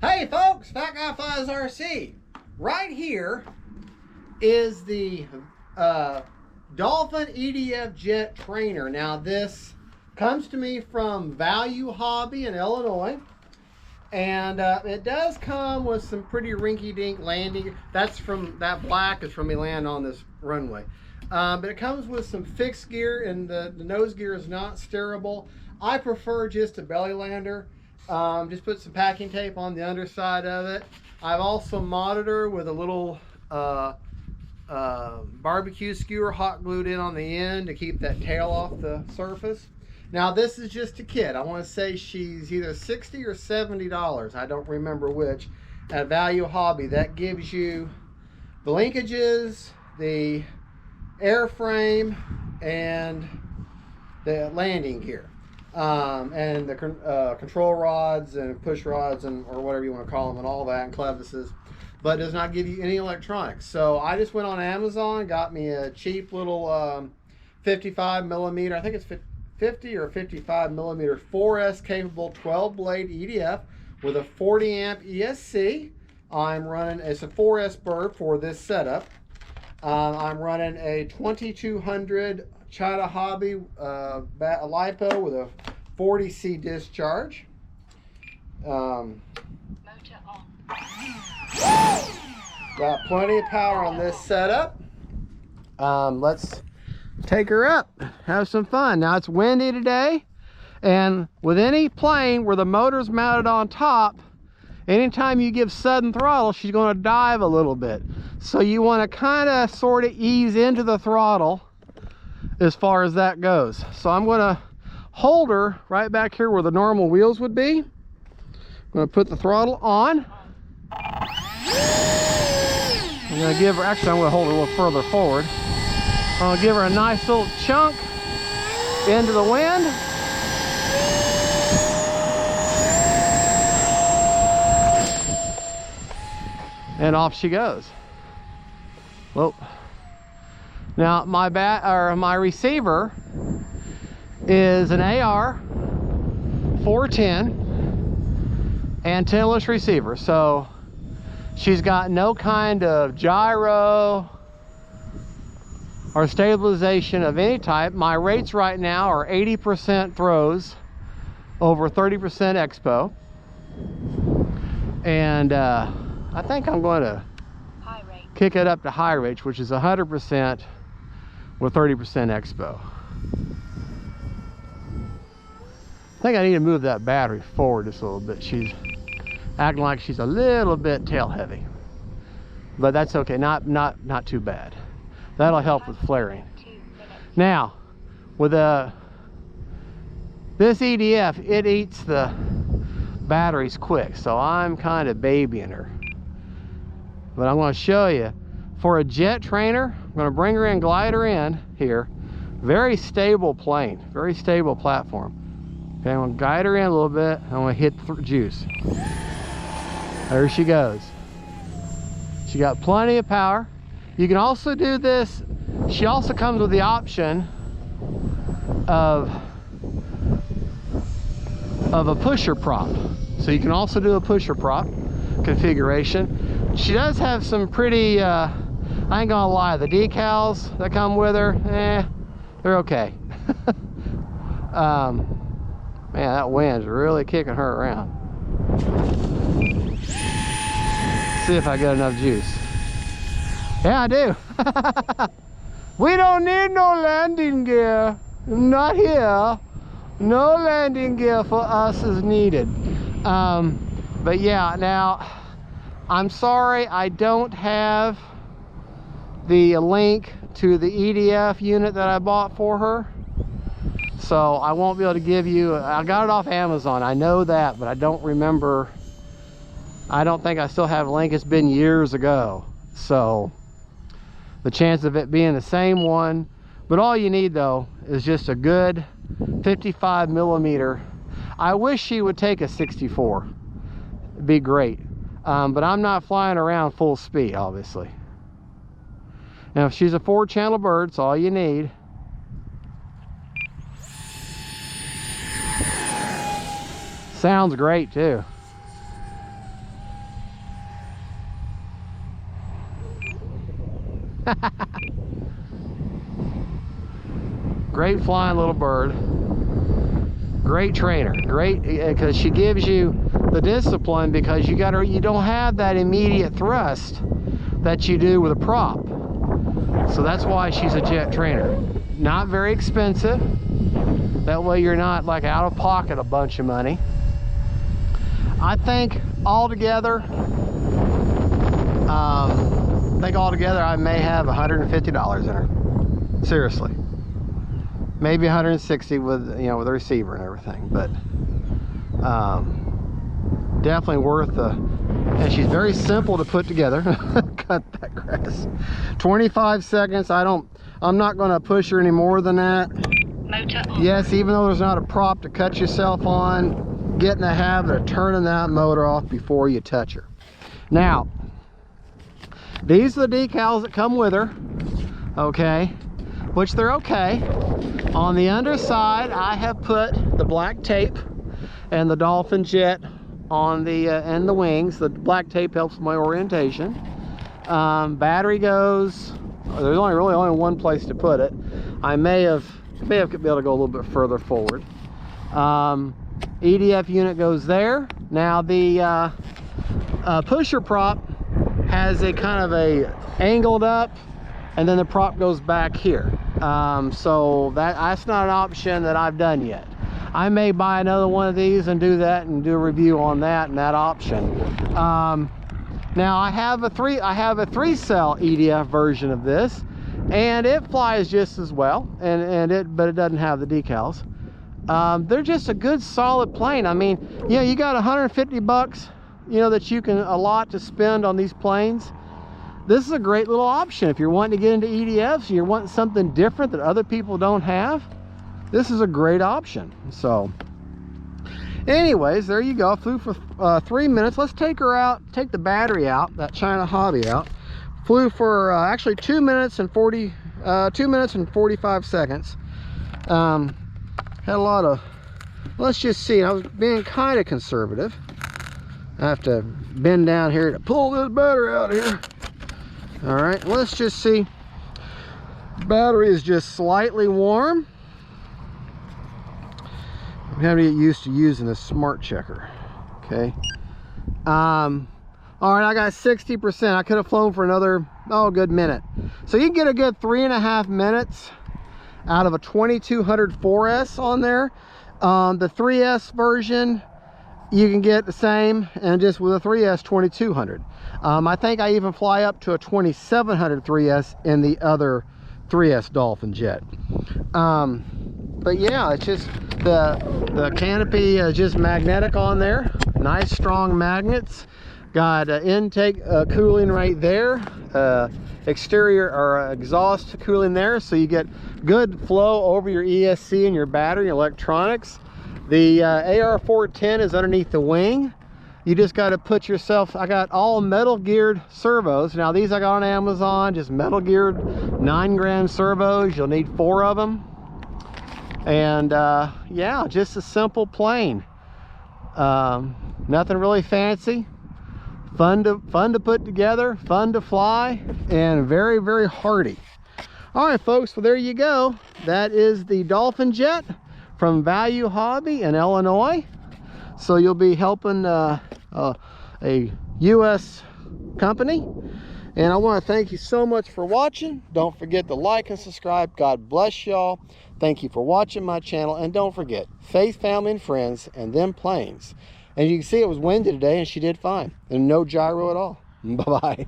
Hey folks, Fat Guy Flies RC. Right here is the Dolphin Jet Trainer. Now this comes to me from Value Hobby in Illinois. And it does come with some pretty rinky-dink landing. That black is from me landing on this runway. But it comes with some fixed gear, and the nose gear is not steerable. I prefer just a belly lander. Just put some packing tape on the underside of it. I've also modded her with a little barbecue skewer hot glued in on the end to keep that tail off the surface. Now this is just a kit. I want to say she's either $60 or $70. I don't remember which. At Value Hobby, that gives you the linkages, the airframe, and the landing gear. And the control rods and push rods and or whatever you want to call them and all that, and clevises, but does not give you any electronics. So I just went on Amazon, got me a cheap little 55 millimeter, I think it's 50 or 55 millimeter 4S capable 12 blade EDF with a 40 amp ESC. I'm running, it's a 4S bird for this setup. I'm running a 2200 China Hobby LiPo with a 40C discharge. Motor on. Got plenty of power on this setup. Let's take her up, have some fun. Now it's windy today, and with any plane where the motor's mounted on top, anytime you give sudden throttle, she's going to dive a little bit. So you want to kind of sort of ease into the throttle as far as that goes. So I'm going to hold her right back here where the normal wheels would be. I'm going to put the throttle on. I'm going to give her, actually I'm going to hold her a little further forward. I'll give her a nice little chunk into the wind. And off she goes. Whoa. Now my receiver is an AR 410 antennaless receiver. So she's got no kind of gyro or stabilization of any type. My rates right now are 80% throws over 30% expo. And I think I'm going to kick it up to high rate, which is 100% with 30% expo. I think I need to move that battery forward just a little bit. She's acting like she's a little bit tail heavy, but that's okay. Not too bad. That'll help with flaring. Now, with this EDF, it eats the batteries quick, so I'm kind of babying her. But I'm going to show you, for a jet trainer, I'm going to bring her in, glide her in here. Very stable plane, very stable platform. Okay, I'm going to guide her in a little bit. I'm going to hit juice. There she goes. She got plenty of power. You can also do this. She also comes with the option of a pusher prop. So you can also do a pusher prop configuration. She does have some pretty, I ain't gonna lie, the decals that come with her, they're okay. Man, that wind's really kicking her around. See if I got enough juice. Yeah, I do. We don't need no landing gear. Not here. No landing gear for us is needed. But yeah, now, I'm sorry I don't have the link to the EDF unit that I bought for her. So I won't be able to give you, I got it off Amazon, I know that, but I don't remember. I don't think I still have a link. It's been years ago. So the chance of it being the same one, but all you need though is just a good 55 millimeter. I wish she would take a 64. It'd be great. But I'm not flying around full speed, obviously. Now, if she's a 4-channel bird, it's all you need. Sounds great too. Great flying little bird. Great trainer. Great, because she gives you the discipline, because you don't have that immediate thrust that you do with a prop. So that's why she's a jet trainer. Not very expensive. That way you're not like out of pocket a bunch of money. I think altogether, I may have $150 in her. Seriously. Maybe 160 with, you know, with the receiver and everything, but definitely worth the, and she's very simple to put together. Cut that grass. 25 seconds. I'm not going to push her any more than that. Motor on. Yes, even though there's not a prop to cut yourself on, get in the habit of turning that motor off before you touch her. Now, these are the decals that come with her, okay, which they're okay. On the underside, I have put the black tape and the Dolphin Jet on the and the wings. The black tape helps with my orientation. Battery goes, there's really only one place to put it. I may have be able to go a little bit further forward. EDF unit goes there. Now the pusher prop has a kind of a angled up, and then the prop goes back here. So that's not an option that I've done yet. I may buy another one of these and do that and do a review on that and that option. Now I have a 3-cell EDF version of this, and it flies just as well, but it doesn't have the decals. They're just a good solid plane. I mean, you know, you got 150 bucks, you know, that you can allot to spend on these planes. This is a great little option if you're wanting to get into EDFs and you're wanting something different that other people don't have. This is a great option. So anyways, there you go. I flew for 3 minutes. Let's take her out, take the battery out, that China Hobby out. Flew for actually 2 minutes and 45 seconds. Had a lot of, let's just see, I was being kind of conservative. I have to bend down here to pull this battery out here. All right, let's just see. Battery is just slightly warm. I'm having to get used to using a smart checker. Okay. All right, I got 60%. I could have flown for another, good minute. So you can get a good 3.5 minutes out of a 2200 4S on there. The 3S version, you can get the same, and just with a 3S 2200. I think I even fly up to a 2700 3S in the other 3S Dolphin Jet. But yeah, it's just the canopy is just magnetic on there. Nice strong magnets. Got intake cooling right there. Exterior or exhaust cooling there, so you get good flow over your ESC and your battery and electronics. The AR410 is underneath the wing. You just got to put yourself, I got all metal geared servos. Now these I got on Amazon, just metal geared 9-gram servos. You'll need 4 of them. And yeah, just a simple plane. Nothing really fancy. Fun to put together, fun to fly, and very, very hardy. All right, folks, well, there you go. That is the Dolphin Jet from Value Hobby in Illinois. So you'll be helping a U.S. company. And I want to thank you so much for watching. Don't forget to like and subscribe. God bless y'all. Thank you for watching my channel. And don't forget, faith, family, and friends, and them planes. And you can see it was windy today, and she did fine. And no gyro at all. Bye-bye.